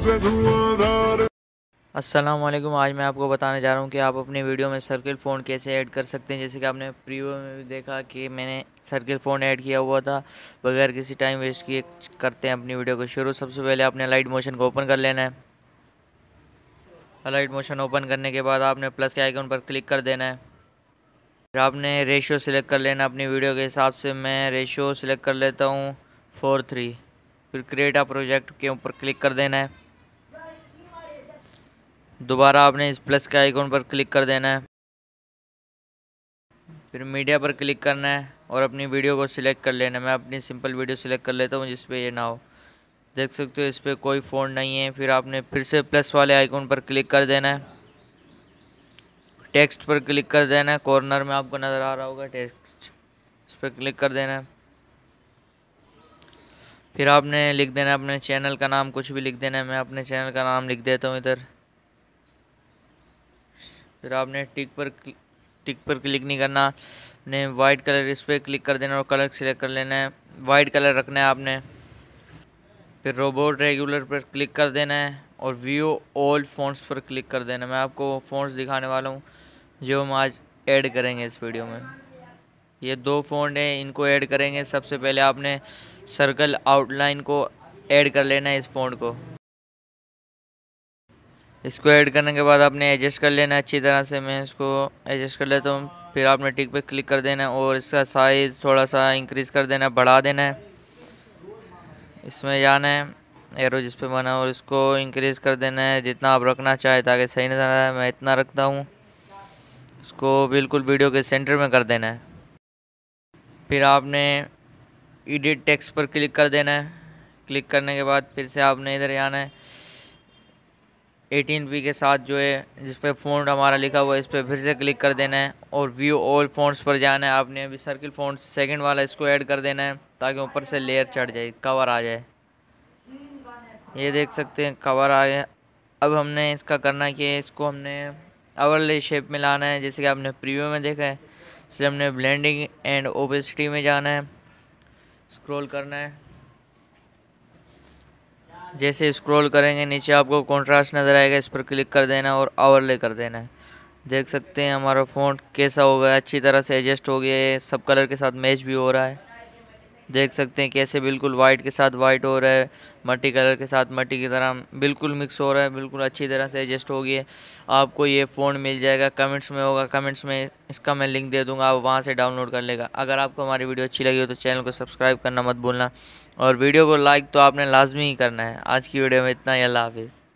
से धुआंधार। अस्सलाम वालेकुम। आज मैं आपको बताने जा रहा हूँ कि आप अपनी वीडियो में सर्किल फ़ोन कैसे ऐड कर सकते हैं। जैसे कि आपने प्रीव्यू में भी देखा कि मैंने सर्किल फ़ोन ऐड किया हुआ था। बगैर किसी टाइम वेस्ट किए करते हैं अपनी वीडियो को शुरू। सबसे पहले आपने लाइट मोशन को ओपन कर लेना है। लाइट मोशन ओपन करने के बाद आपने प्लस के आइकन पर क्लिक कर देना है। फिर आपने रेशियो सिलेक्ट कर लेना अपनी वीडियो के हिसाब से। मैं रेशियो सिलेक्ट कर लेता हूँ 4:3। फिर क्रिएट अ प्रोजेक्ट के ऊपर क्लिक कर देना है। दोबारा आपने इस प्लस के आइकॉन पर क्लिक कर देना है। फिर मीडिया पर क्लिक करना है और अपनी वीडियो को सिलेक्ट कर लेना है। मैं अपनी सिंपल वीडियो सिलेक्ट कर लेता हूँ जिस पे ये ना हो। देख सकते हो इस पर कोई फ़ोन नहीं है। फिर आपने फिर से प्लस वाले आइकॉन पर क्लिक कर देना है। टेक्स्ट पर क्लिक कर देना है। कॉर्नर में आपको नज़र आ रहा होगा टेक्स्ट, इस पर क्लिक कर देना है। फिर आपने लिख देना है अपने चैनल का नाम, कुछ भी लिख देना है। मैं अपने चैनल का नाम लिख देता हूँ इधर। फिर आपने टिक पर क्लिक नहीं करना, ने वाइट कलर इस पर क्लिक कर देना और कलर सिलेक्ट कर लेना है। वाइट कलर रखना है आपने। फिर रोबोट रेगुलर पर क्लिक कर देना है और व्यू ऑल फ़ॉन्ट्स पर क्लिक कर देना है। मैं आपको फ़ॉन्ट्स दिखाने वाला हूँ जो हम आज ऐड करेंगे इस वीडियो में। ये 2 फ़ॉन्ट हैं, इनको ऐड करेंगे। सबसे पहले आपने सर्कल आउटलाइन को ऐड कर लेना है इस फ़ॉन्ट को। इसको ऐड करने के बाद आपने एडजस्ट कर लेना है अच्छी तरह से। मैं इसको एडजस्ट कर लेता हूँ। फिर आपने टिक पे क्लिक कर देना है और इसका साइज़ थोड़ा सा इंक्रीज़ कर देना है, बढ़ा देना है। इसमें जाना है एरो जिस पे बना और इसको इंक्रीज़ कर देना है जितना आप रखना चाहे ताकि सही नज़र आए। मैं इतना रखता हूँ। इसको बिल्कुल वीडियो के सेंटर में कर देना है। फिर आपने एडिट टेक्स्ट पर क्लिक कर देना है। क्लिक करने के बाद फिर से आपने इधर जाना है 18p के साथ जो है जिस पे फ़ॉन्ट हमारा लिखा हुआ है इस पर फिर से क्लिक कर देना है और व्यू ऑल फ़ॉन्ट्स पर जाना है। आपने अभी सर्किल फ़ॉन्ट सेकंड वाला इसको ऐड कर देना है ताकि ऊपर से लेयर चढ़ जाए, कवर आ जाए। ये देख सकते हैं कवर आ गया। अब हमने इसका करना कि इसको हमने ओवरले शेप में लाना है जैसे कि आपने प्रीव्यू में देखा है। इसलिए हमने ब्लेंडिंग एंड ओपेसिटी में जाना है, स्क्रॉल करना है। जैसे स्क्रॉल करेंगे नीचे आपको कॉन्ट्रास्ट नज़र आएगा, इस पर क्लिक कर देना और ओवरले कर देना है। देख सकते हैं हमारा फ़ॉन्ट कैसा हो गया, अच्छी तरह से एडजस्ट हो गया है, सब कलर के साथ मैच भी हो रहा है। देख सकते हैं कैसे बिल्कुल वाइट के साथ वाइट हो रहा है, मट्टी कलर के साथ मट्टी की तरह बिल्कुल मिक्स हो रहा है, बिल्कुल अच्छी तरह से एडजस्ट हो गया है। आपको ये फ़ोन मिल जाएगा, कमेंट्स में होगा, कमेंट्स में इसका मैं लिंक दे दूंगा, आप वहां से डाउनलोड कर लेगा। अगर आपको हमारी वीडियो अच्छी लगी हो तो चैनल को सब्सक्राइब करना मत भूलना और वीडियो को लाइक तो आपने लाजमी ही करना है। आज की वीडियो में इतना ही। अल्लाह हाफिज़।